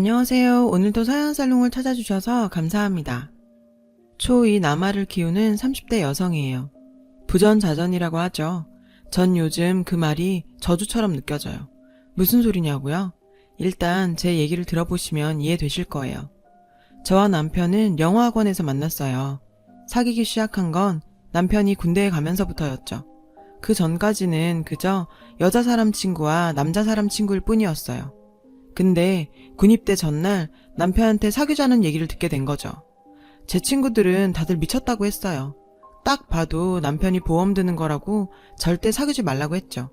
안녕하세요. 오늘도 사연살롱을 찾아주셔서 감사합니다. 초2 남아를 키우는 30대 여성이에요. 부전자전이라고 하죠. 전 요즘 그 말이 저주처럼 느껴져요. 무슨 소리냐고요? 일단 제 얘기를 들어보시면 이해되실 거예요. 저와 남편은 영어학원에서 만났어요. 사귀기 시작한 건 남편이 군대에 가면서부터였죠. 그 전까지는 그저 여자 사람 친구와 남자 사람 친구일 뿐이었어요. 근데 군입대 전날 남편한테 사귀자는 얘기를 듣게 된 거죠. 제 친구들은 다들 미쳤다고 했어요. 딱 봐도 남편이 보험 드는 거라고 절대 사귀지 말라고 했죠.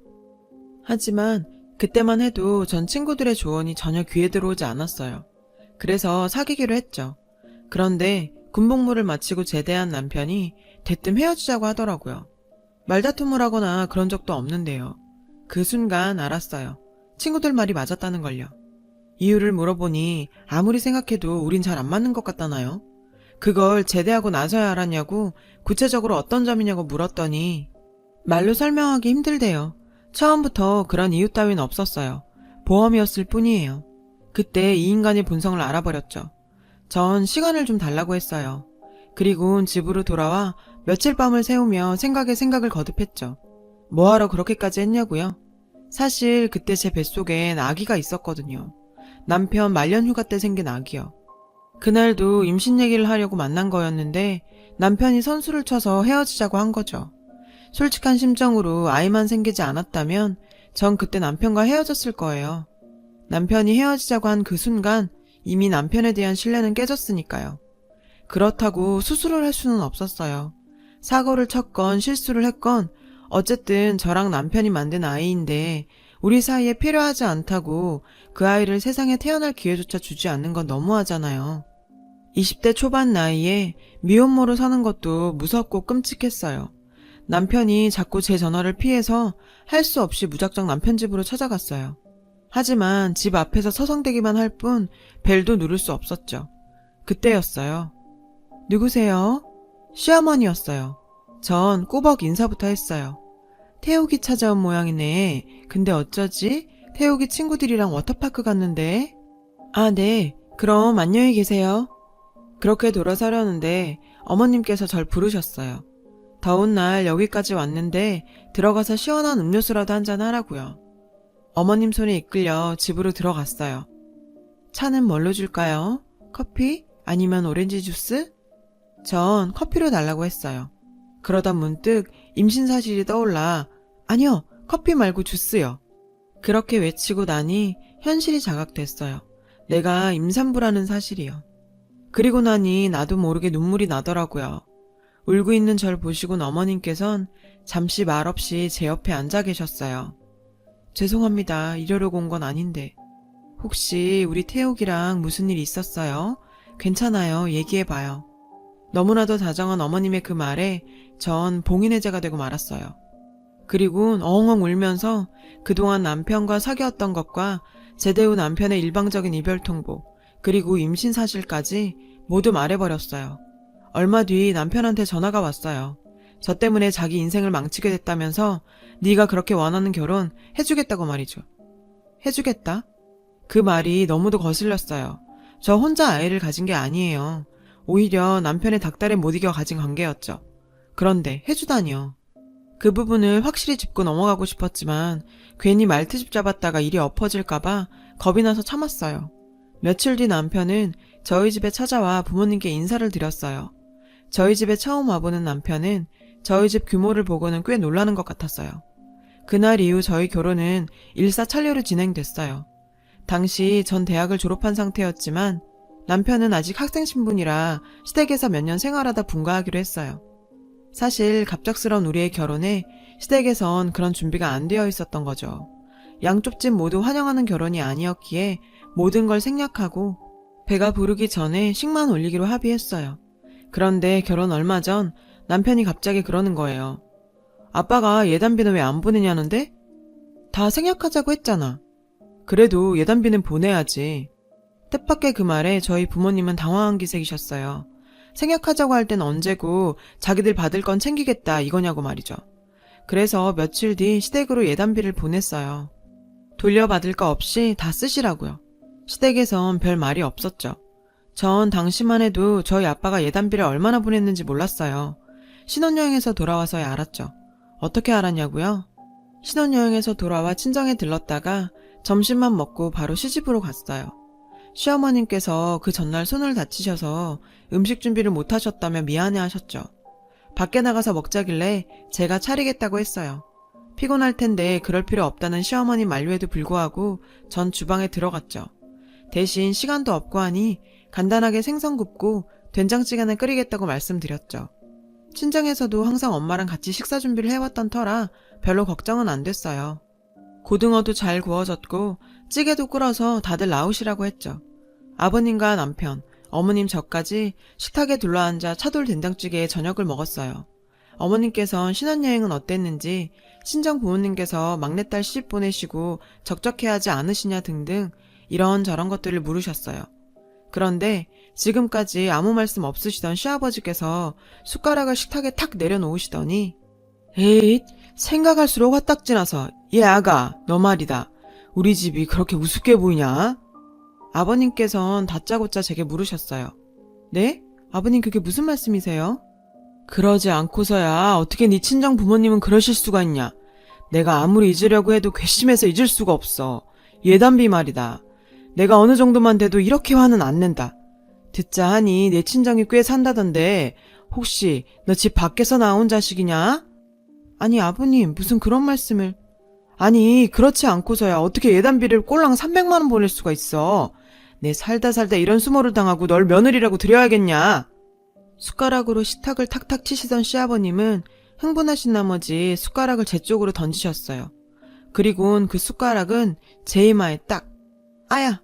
하지만 그때만 해도 전 친구들의 조언이 전혀 귀에 들어오지 않았어요. 그래서 사귀기로 했죠. 그런데 군복무를 마치고 제대한 남편이 대뜸 헤어지자고 하더라고요. 말다툼을 하거나 그런 적도 없는데요. 그 순간 알았어요. 친구들 말이 맞았다는 걸요. 이유를 물어보니 아무리 생각해도 우린 잘 안 맞는 것 같다나요? 그걸 제대하고 나서야 알았냐고 구체적으로 어떤 점이냐고 물었더니 말로 설명하기 힘들대요. 처음부터 그런 이유 따윈 없었어요. 보험이었을 뿐이에요. 그때 이 인간의 본성을 알아버렸죠. 전 시간을 좀 달라고 했어요. 그리고 집으로 돌아와 며칠 밤을 새우며 생각에 생각을 거듭했죠. 뭐하러 그렇게까지 했냐고요? 사실 그때 제 뱃속엔 아기가 있었거든요. 남편 말년휴가 때 생긴 아기요. 그날도 임신 얘기를 하려고 만난 거였는데 남편이 선수를 쳐서 헤어지자고 한 거죠. 솔직한 심정으로 아이만 생기지 않았다면 전 그때 남편과 헤어졌을 거예요. 남편이 헤어지자고 한 그 순간 이미 남편에 대한 신뢰는 깨졌으니까요. 그렇다고 수술을 할 수는 없었어요. 사고를 쳤건 실수를 했건 어쨌든 저랑 남편이 만든 아이인데 우리 사이에 필요하지 않다고 그 아이를 세상에 태어날 기회조차 주지 않는 건 너무하잖아요. 20대 초반 나이에 미혼모로 사는 것도 무섭고 끔찍했어요. 남편이 자꾸 제 전화를 피해서 할 수 없이 무작정 남편 집으로 찾아갔어요. 하지만 집 앞에서 서성대기만 할 뿐 벨도 누를 수 없었죠. 그때였어요. 누구세요? 시어머니였어요. 전 꾸벅 인사부터 했어요. 태욱이 찾아온 모양이네. 근데 어쩌지? 태욱이 친구들이랑 워터파크 갔는데. 아, 네. 그럼 안녕히 계세요. 그렇게 돌아서려는데 어머님께서 절 부르셨어요. 더운 날 여기까지 왔는데 들어가서 시원한 음료수라도 한잔 하라고요. 어머님 손에 이끌려 집으로 들어갔어요. 차는 뭘로 줄까요? 커피? 아니면 오렌지 주스? 전 커피로 달라고 했어요. 그러다 문득 임신 사실이 떠올라 아니요, 커피 말고 주스요. 그렇게 외치고 나니 현실이 자각됐어요. 내가 임산부라는 사실이요. 그리고 나니 나도 모르게 눈물이 나더라고요. 울고 있는 절 보시곤 어머님께선 잠시 말없이 제 옆에 앉아 계셨어요. 죄송합니다. 이러려고 온 건 아닌데. 혹시 우리 태욱이랑 무슨 일 있었어요? 괜찮아요. 얘기해봐요. 너무나도 다정한 어머님의 그 말에 전 봉인해제가 되고 말았어요. 그리고 엉엉 울면서 그동안 남편과 사귀었던 것과 제대 후 남편의 일방적인 이별 통보, 그리고 임신 사실까지 모두 말해버렸어요. 얼마 뒤 남편한테 전화가 왔어요. 저 때문에 자기 인생을 망치게 됐다면서 네가 그렇게 원하는 결혼 해주겠다고 말이죠. 해주겠다? 그 말이 너무도 거슬렸어요. 저 혼자 아이를 가진 게 아니에요. 오히려 남편의 닥달에 못 이겨 가진 관계였죠. 그런데 해주다니요. 그 부분을 확실히 짚고 넘어가고 싶었지만 괜히 말트집 잡았다가 일이 엎어질까봐 겁이 나서 참았어요. 며칠 뒤 남편은 저희 집에 찾아와 부모님께 인사를 드렸어요. 저희 집에 처음 와보는 남편은 저희 집 규모를 보고는 꽤 놀라는 것 같았어요. 그날 이후 저희 결혼은 일사천리로 진행됐어요. 당시 전 대학을 졸업한 상태였지만 남편은 아직 학생 신분이라 시댁에서 몇 년 생활하다 분가하기로 했어요. 사실 갑작스러운 우리의 결혼에 시댁에선 그런 준비가 안 되어 있었던 거죠. 양쪽 집 모두 환영하는 결혼이 아니었기에 모든 걸 생략하고 배가 부르기 전에 식만 올리기로 합의했어요. 그런데 결혼 얼마 전 남편이 갑자기 그러는 거예요. 아빠가 예단비는 왜 안 보내냐는데? 다 생략하자고 했잖아. 그래도 예단비는 보내야지. 뜻밖의 그 말에 저희 부모님은 당황한 기색이셨어요. 생략하자고 할 땐 언제고 자기들 받을 건 챙기겠다 이거냐고 말이죠. 그래서 며칠 뒤 시댁으로 예단비를 보냈어요. 돌려받을 거 없이 다 쓰시라고요. 시댁에선 별 말이 없었죠. 전 당시만 해도 저희 아빠가 예단비를 얼마나 보냈는지 몰랐어요. 신혼여행에서 돌아와서야 알았죠. 어떻게 알았냐고요? 신혼여행에서 돌아와 친정에 들렀다가 점심만 먹고 바로 시집으로 갔어요. 시어머님께서 그 전날 손을 다치셔서 음식 준비를 못하셨다며 미안해하셨죠. 밖에 나가서 먹자길래 제가 차리겠다고 했어요. 피곤할 텐데 그럴 필요 없다는 시어머님 만류에도 불구하고 전 주방에 들어갔죠. 대신 시간도 없고 하니 간단하게 생선 굽고 된장찌개는 끓이겠다고 말씀드렸죠. 친정에서도 항상 엄마랑 같이 식사 준비를 해왔던 터라 별로 걱정은 안 됐어요. 고등어도 잘 구워졌고 찌개도 끓어서 다들 나오시라고 했죠. 아버님과 남편, 어머님 저까지 식탁에 둘러앉아 차돌 된장찌개에 저녁을 먹었어요. 어머님께선 신혼여행은 어땠는지, 친정 부모님께서 막내딸 시집 보내시고 적적해하지 않으시냐 등등 이런저런 것들을 물으셨어요. 그런데 지금까지 아무 말씀 없으시던 시아버지께서 숟가락을 식탁에 탁 내려놓으시더니 에잇, 생각할수록 화딱지 나서 얘 아가, 너 말이다. 우리 집이 그렇게 우습게 보이냐? 아버님께선 다짜고짜 제게 물으셨어요. 네? 아버님 그게 무슨 말씀이세요? 그러지 않고서야 어떻게 네 친정 부모님은 그러실 수가 있냐. 내가 아무리 잊으려고 해도 괘씸해서 잊을 수가 없어. 예단비 말이다. 내가 어느 정도만 돼도 이렇게 화는 안 낸다. 듣자 하니 내 친정이 꽤 산다던데 혹시 너 집 밖에서 나온 자식이냐? 아니 아버님 무슨 그런 말씀을. 아니 그렇지 않고서야 어떻게 예단비를 꼴랑 300만 원 보낼 수가 있어. 내 살다 이런 수모를 당하고 널 며느리라고 드려야겠냐. 숟가락으로 식탁을 탁탁 치시던 시아버님은 흥분하신 나머지 숟가락을 제 쪽으로 던지셨어요. 그리곤 그 숟가락은 제 이마에 딱. 아야!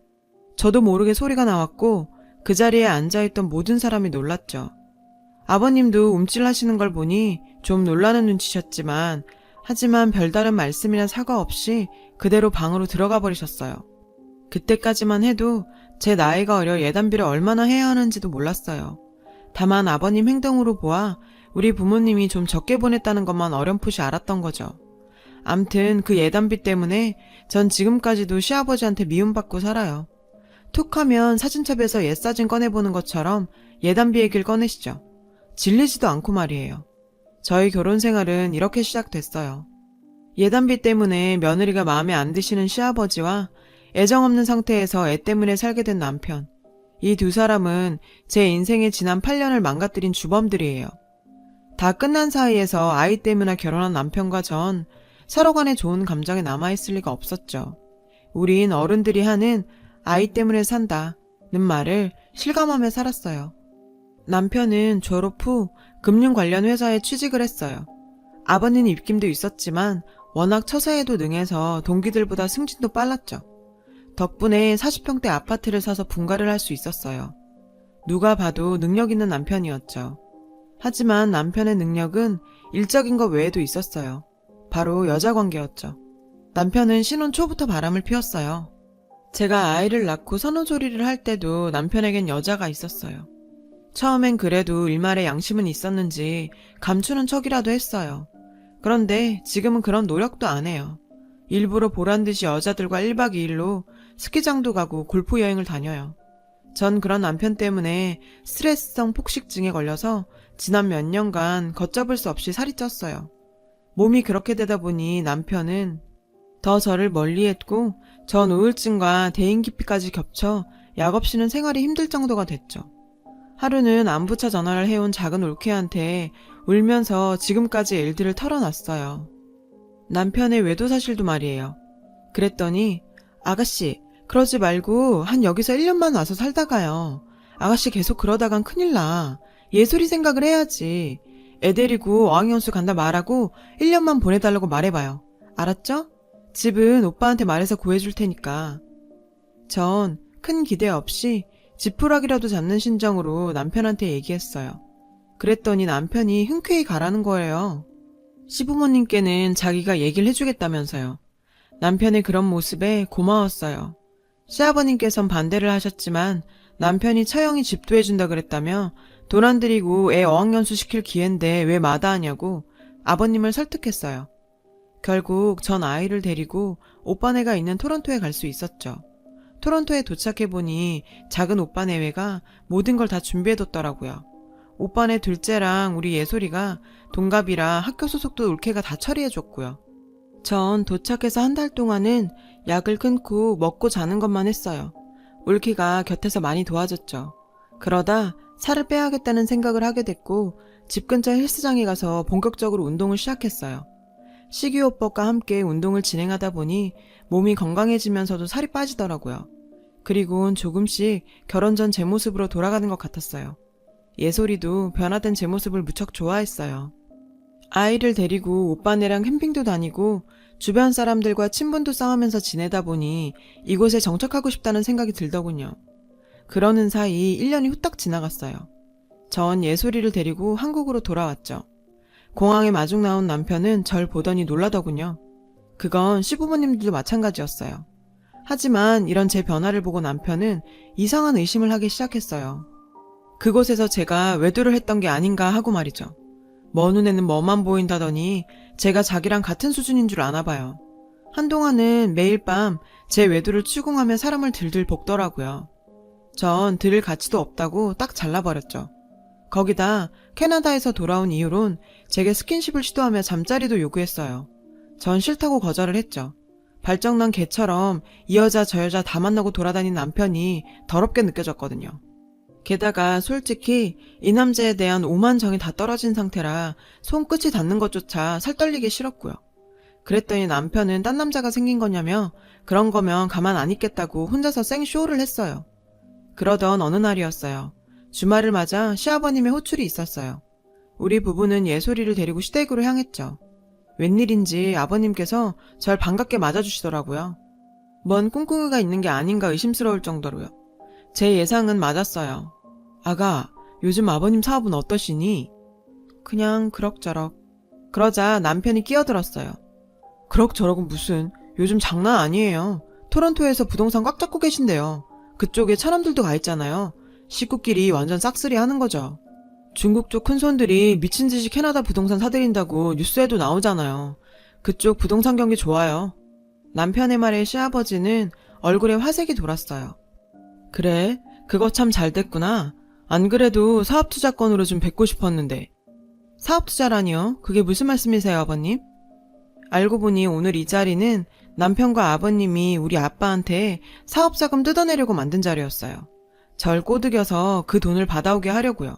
저도 모르게 소리가 나왔고 그 자리에 앉아있던 모든 사람이 놀랐죠. 아버님도 움찔하시는 걸 보니 좀 놀라는 눈치셨지만 하지만 별다른 말씀이나 사과 없이 그대로 방으로 들어가 버리셨어요. 그때까지만 해도 제 나이가 어려 예단비를 얼마나 해야 하는지도 몰랐어요. 다만 아버님 행동으로 보아 우리 부모님이 좀 적게 보냈다는 것만 어렴풋이 알았던 거죠. 암튼 그 예단비 때문에 전 지금까지도 시아버지한테 미움받고 살아요. 툭 하면 사진첩에서 옛사진 꺼내보는 것처럼 예단비 얘기를 꺼내시죠. 질리지도 않고 말이에요. 저희 결혼 생활은 이렇게 시작됐어요. 예단비 때문에 며느리가 마음에 안 드시는 시아버지와 애정 없는 상태에서 애 때문에 살게 된 남편. 이 두 사람은 제 인생의 지난 8년을 망가뜨린 주범들이에요. 다 끝난 사이에서 아이 때문에 결혼한 남편과 전 서로 간에 좋은 감정이 남아있을 리가 없었죠. 우린 어른들이 하는 아이 때문에 산다는 말을 실감하며 살았어요. 남편은 졸업 후 금융 관련 회사에 취직을 했어요. 아버님 입김도 있었지만 워낙 처세에도 능해서 동기들보다 승진도 빨랐죠. 덕분에 40평대 아파트를 사서 분가를 할 수 있었어요. 누가 봐도 능력 있는 남편이었죠. 하지만 남편의 능력은 일적인 것 외에도 있었어요. 바로 여자 관계였죠. 남편은 신혼 초부터 바람을 피웠어요. 제가 아이를 낳고 산후조리를 할 때도 남편에겐 여자가 있었어요. 처음엔 그래도 일말의 양심은 있었는지 감추는 척이라도 했어요. 그런데 지금은 그런 노력도 안 해요. 일부러 보란듯이 여자들과 1박 2일로 스키장도 가고 골프 여행을 다녀요. 전 그런 남편 때문에 스트레스성 폭식증에 걸려서 지난 몇 년간 걷잡을 수 없이 살이 쪘어요. 몸이 그렇게 되다 보니 남편은 더 저를 멀리했고 전 우울증과 대인기피까지 겹쳐 약 없이는 생활이 힘들 정도가 됐죠. 하루는 안부차 전화를 해온 작은 올케한테 울면서 지금까지 일들을 털어놨어요. 남편의 외도 사실도 말이에요. 그랬더니 아가씨 그러지 말고 한 여기서 1년만 와서 살다가요. 아가씨 계속 그러다간 큰일 나. 예술이 생각을 해야지. 애 데리고 어학연수 간다 말하고 1년만 보내달라고 말해봐요. 알았죠? 집은 오빠한테 말해서 구해줄 테니까. 전 큰 기대 없이 지푸라기라도 잡는 심정으로 남편한테 얘기했어요. 그랬더니 남편이 흔쾌히 가라는 거예요. 시부모님께는 자기가 얘기를 해주겠다면서요. 남편의 그런 모습에 고마웠어요. 시아버님께선 반대를 하셨지만 남편이 처형이 집도해준다 그랬다며 돈 안 들이고 애 어학연수 시킬 기회인데 왜 마다하냐고 아버님을 설득했어요. 결국 전 아이를 데리고 오빠네가 있는 토론토에 갈 수 있었죠. 토론토에 도착해보니 작은 오빠 내외가 모든 걸 다 준비해뒀더라고요. 오빠네 둘째랑 우리 예솔이가 동갑이라 학교 소속도 올케가 다 처리해줬고요. 전 도착해서 한 달 동안은 약을 끊고 먹고 자는 것만 했어요. 올케가 곁에서 많이 도와줬죠. 그러다 살을 빼야겠다는 생각을 하게 됐고 집 근처 헬스장에 가서 본격적으로 운동을 시작했어요. 식이요법과 함께 운동을 진행하다 보니 몸이 건강해지면서도 살이 빠지더라고요. 그리고는 조금씩 결혼 전 제 모습으로 돌아가는 것 같았어요. 예솔이도 변화된 제 모습을 무척 좋아했어요. 아이를 데리고 오빠네랑 캠핑도 다니고 주변 사람들과 친분도 쌓으면서 지내다 보니 이곳에 정착하고 싶다는 생각이 들더군요. 그러는 사이 1년이 후딱 지나갔어요. 전 예솔이를 데리고 한국으로 돌아왔죠. 공항에 마중 나온 남편은 절 보더니 놀라더군요. 그건 시부모님들도 마찬가지였어요. 하지만 이런 제 변화를 보고 남편은 이상한 의심을 하기 시작했어요. 그곳에서 제가 외도를 했던 게 아닌가 하고 말이죠. 먼 눈에는 뭐만 보인다더니 제가 자기랑 같은 수준인 줄 아나 봐요. 한동안은 매일 밤 제 외도를 추궁하며 사람을 들들 볶더라고요. 전 들을 가치도 없다고 딱 잘라버렸죠. 거기다 캐나다에서 돌아온 이후론 제게 스킨십을 시도하며 잠자리도 요구했어요. 전 싫다고 거절을 했죠. 발정난 개처럼 이 여자 저 여자 다 만나고 돌아다닌 남편이 더럽게 느껴졌거든요. 게다가 솔직히 이 남자에 대한 오만 정이 다 떨어진 상태라 손끝이 닿는 것조차 살떨리기 싫었고요. 그랬더니 남편은 딴 남자가 생긴 거냐며 그런 거면 가만 안 있겠다고 혼자서 생쇼를 했어요. 그러던 어느 날이었어요. 주말을 맞아 시아버님의 호출이 있었어요. 우리 부부는 예솔이를 데리고 시댁으로 향했죠. 웬일인지 아버님께서 절 반갑게 맞아주시더라고요. 뭔 꿍꿍이가 있는 게 아닌가 의심스러울 정도로요. 제 예상은 맞았어요. 아가, 요즘 아버님 사업은 어떠시니? 그냥 그럭저럭. 그러자 남편이 끼어들었어요. 그럭저럭은 무슨, 요즘 장난 아니에요. 토론토에서 부동산 꽉 잡고 계신데요. 그쪽에 사람들도 가 있잖아요. 식구끼리 완전 싹쓸이 하는 거죠. 중국 쪽 큰손들이 미친 듯이 캐나다 부동산 사들인다고 뉴스에도 나오잖아요. 그쪽 부동산 경기 좋아요. 남편의 말에 시아버지는 얼굴에 화색이 돌았어요. 그래, 그거 참 잘 됐구나. 안 그래도 사업투자건으로 좀 뵙고 싶었는데. 사업투자라니요? 그게 무슨 말씀이세요, 아버님? 알고 보니 오늘 이 자리는 남편과 아버님이 우리 아빠한테 사업자금 뜯어내려고 만든 자리였어요. 절 꼬드겨서 그 돈을 받아오게 하려고요.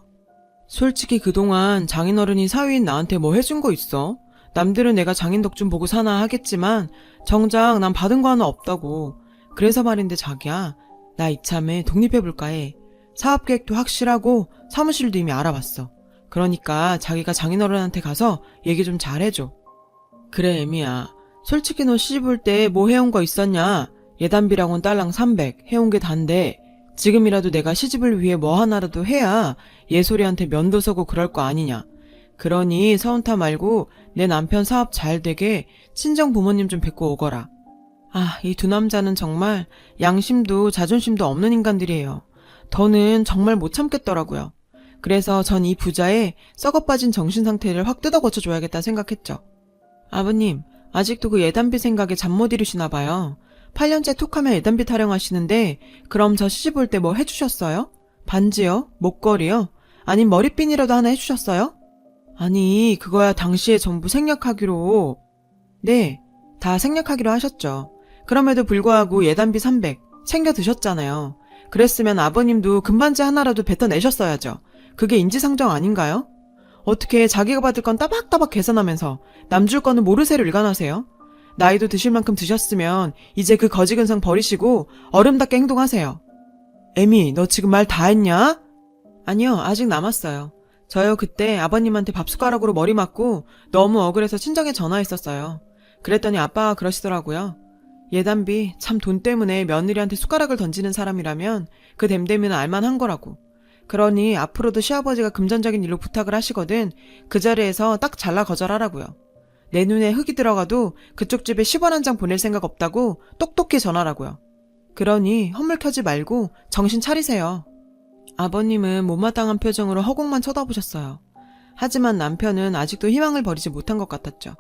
솔직히 그동안 장인어른이 사위인 나한테 뭐 해준 거 있어? 남들은 내가 장인 덕 좀 보고 사나 하겠지만 정작 난 받은 거 하나 없다고. 그래서 말인데 자기야, 나 이참에 독립해볼까 해. 사업계획도 확실하고 사무실도 이미 알아봤어. 그러니까 자기가 장인어른한테 가서 얘기 좀 잘해줘. 그래 애미야, 솔직히 너 시집 올 때 뭐 해온 거 있었냐? 예단비라고는 딸랑 300 해온 게 단데 지금이라도 내가 시집을 위해 뭐 하나라도 해야 예솔이한테 면도 서고 그럴 거 아니냐. 그러니 서운타 말고 내 남편 사업 잘 되게 친정 부모님 좀 뵙고 오거라. 아, 이 두 남자는 정말 양심도 자존심도 없는 인간들이에요. 더는 정말 못 참겠더라고요. 그래서 전 이 부자의 썩어빠진 정신 상태를 확 뜯어 고쳐줘야겠다 생각했죠. 아버님, 아직도 그 예단비 생각에 잠 못 이루시나 봐요. 8년째 툭하면 예단비 타령하시는데 그럼 저 시집 올 때 뭐 해주셨어요? 반지요? 목걸이요? 아님 머리핀이라도 하나 해주셨어요? 아니, 그거야 당시에 전부 생략하기로. 네, 다 생략하기로 하셨죠. 그럼에도 불구하고 예단비 300 챙겨 드셨잖아요. 그랬으면 아버님도 금반지 하나라도 뱉어내셨어야죠. 그게 인지상정 아닌가요? 어떻게 자기가 받을 건 따박따박 계산하면서 남 줄 거는 모르쇠로 일관하세요? 나이도 드실 만큼 드셨으면 이제 그 거지근성 버리시고 어른답게 행동하세요. 애미, 너 지금 말 다 했냐? 아니요, 아직 남았어요. 저요 그때 아버님한테 밥숟가락으로 머리 맞고 너무 억울해서 친정에 전화했었어요. 그랬더니 아빠가 그러시더라고요. 예단비 참 돈 때문에 며느리한테 숟가락을 던지는 사람이라면 그 댐댐이는 알만한 거라고. 그러니 앞으로도 시아버지가 금전적인 일로 부탁을 하시거든 그 자리에서 딱 잘라 거절하라고요. 내 눈에 흙이 들어가도 그쪽 집에 10원 한 장 보낼 생각 없다고 똑똑히 전하라고요. 그러니 헛물 켜지 말고 정신 차리세요. 아버님은 못마땅한 표정으로 허공만 쳐다보셨어요. 하지만 남편은 아직도 희망을 버리지 못한 것 같았죠.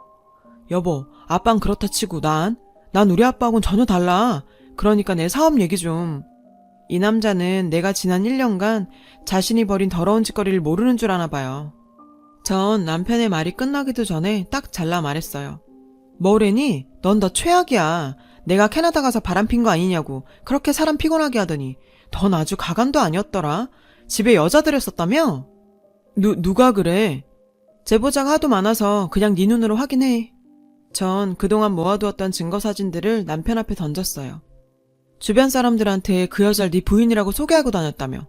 여보, 아빠는 그렇다 치고 난 우리 아빠하고는 전혀 달라. 그러니까 내 사업 얘기 좀. 이 남자는 내가 지난 1년간 자신이 벌인 더러운 짓거리를 모르는 줄 아나 봐요. 전 남편의 말이 끝나기도 전에 딱 잘라 말했어요. 뭐래니? 넌 더 최악이야. 내가 캐나다 가서 바람핀 거 아니냐고 그렇게 사람 피곤하게 하더니 넌 아주 가관도 아니었더라. 집에 여자 들였었다며? 누가 그래? 제보자가 하도 많아서 그냥 네 눈으로 확인해. 전 그동안 모아두었던 증거 사진들을 남편 앞에 던졌어요. 주변 사람들한테 그 여자를 네 부인이라고 소개하고 다녔다며.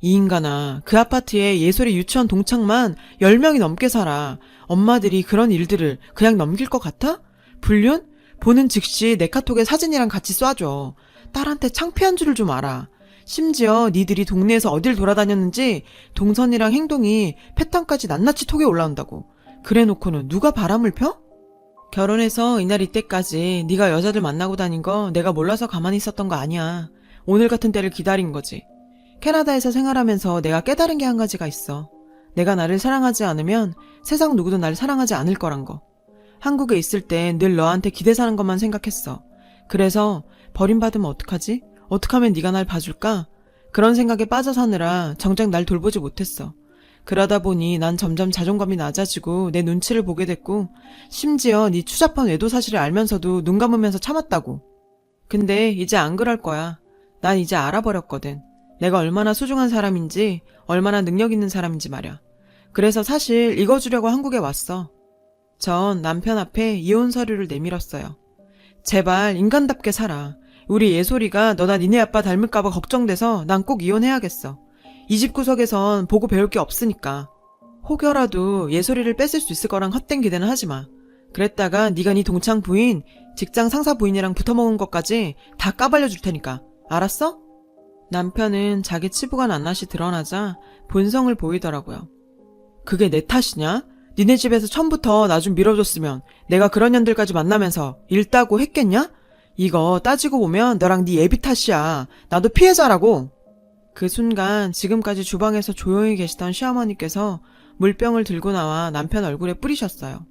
이 인간아, 그 아파트에 예솔이 유치원 동창만 10명이 넘게 살아. 엄마들이 그런 일들을 그냥 넘길 것 같아? 불륜? 보는 즉시 내 카톡에 사진이랑 같이 쏴줘. 딸한테 창피한 줄을 좀 알아. 심지어 니들이 동네에서 어딜 돌아다녔는지 동선이랑 행동이 패턴까지 낱낱이 톡에 올라온다고. 그래놓고는 누가 바람을 펴? 결혼해서 이날 이때까지 네가 여자들 만나고 다닌 거 내가 몰라서 가만히 있었던 거 아니야. 오늘 같은 때를 기다린 거지. 캐나다에서 생활하면서 내가 깨달은 게 한 가지가 있어. 내가 나를 사랑하지 않으면 세상 누구도 나를 사랑하지 않을 거란 거. 한국에 있을 땐 늘 너한테 기대 사는 것만 생각했어. 그래서 버림받으면 어떡하지? 어떻게 하면 네가 날 봐줄까? 그런 생각에 빠져 사느라 정작 날 돌보지 못했어. 그러다 보니 난 점점 자존감이 낮아지고 내 눈치를 보게 됐고 심지어 네 추잡한 외도 사실을 알면서도 눈 감으면서 참았다고. 근데 이제 안 그럴 거야. 난 이제 알아버렸거든. 내가 얼마나 소중한 사람인지 얼마나 능력 있는 사람인지 말이야. 그래서 사실 읽어주려고 한국에 왔어. 전 남편 앞에 이혼 서류를 내밀었어요. 제발 인간답게 살아. 우리 예솔이가 너나 니네 아빠 닮을까봐 걱정돼서 난 꼭 이혼해야겠어. 이 집 구석에선 보고 배울 게 없으니까. 혹여라도 예솔이를 뺏을 수 있을 거랑 헛된 기대는 하지 마. 그랬다가 네가 네 동창 부인, 직장 상사 부인이랑 붙어먹은 것까지 다 까발려 줄 테니까. 알았어? 남편은 자기 치부가 낱낱이 드러나자 본성을 보이더라고요. 그게 내 탓이냐? 니네 집에서 처음부터 나 좀 밀어줬으면 내가 그런 년들까지 만나면서 일 따고 했겠냐? 이거 따지고 보면 너랑 네 애비 탓이야. 나도 피해자라고. 그 순간 지금까지 주방에서 조용히 계시던 시어머니께서 물병을 들고 나와 남편 얼굴에 뿌리셨어요.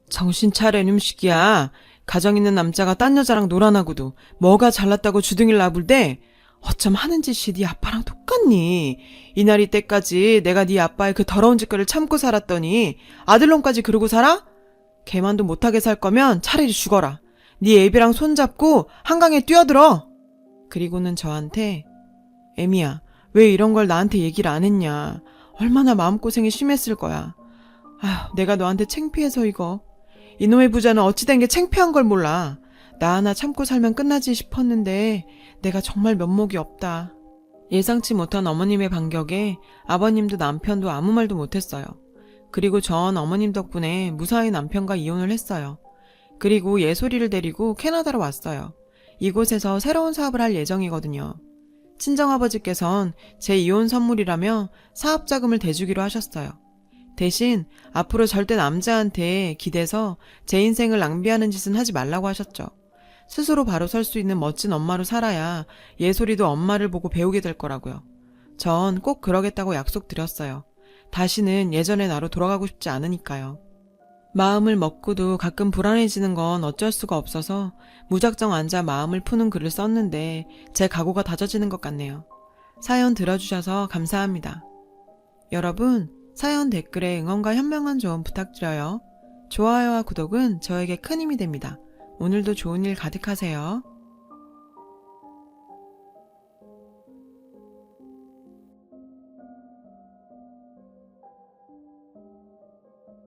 정신 차려 이놈식이야. 가정 있는 남자가 딴 여자랑 놀아나고도 뭐가 잘났다고 주둥이를 나불대? 어쩜 하는 짓이 네 아빠랑 똑같니? 이날 이때까지 내가 네 아빠의 그 더러운 짓거리를 참고 살았더니 아들놈까지 그러고 살아? 걔만도 못하게 살 거면 차라리 죽어라. 네 애비랑 손잡고 한강에 뛰어들어. 그리고는 저한테 애미야, 왜 이런 걸 나한테 얘기를 안 했냐. 얼마나 마음고생이 심했을 거야. 아휴, 내가 너한테 창피해서 이거. 이놈의 부자는 어찌 된 게 창피한 걸 몰라. 나 하나 참고 살면 끝나지 싶었는데 내가 정말 면목이 없다. 예상치 못한 어머님의 반격에 아버님도 남편도 아무 말도 못했어요. 그리고 전 어머님 덕분에 무사히 남편과 이혼을 했어요. 그리고 예솔이를 데리고 캐나다로 왔어요. 이곳에서 새로운 사업을 할 예정이거든요. 친정아버지께선 제 이혼 선물이라며 사업 자금을 대주기로 하셨어요. 대신 앞으로 절대 남자한테 기대서 제 인생을 낭비하는 짓은 하지 말라고 하셨죠. 스스로 바로 설 수 있는 멋진 엄마로 살아야 예솔이도 엄마를 보고 배우게 될 거라고요. 전 꼭 그러겠다고 약속드렸어요. 다시는 예전의 나로 돌아가고 싶지 않으니까요. 마음을 먹고도 가끔 불안해지는 건 어쩔 수가 없어서 무작정 앉아 마음을 푸는 글을 썼는데 제 각오가 다져지는 것 같네요. 사연 들어주셔서 감사합니다. 여러분, 사연 댓글에 응원과 현명한 조언 부탁드려요. 좋아요와 구독은 저에게 큰 힘이 됩니다. 오늘도 좋은 일 가득하세요.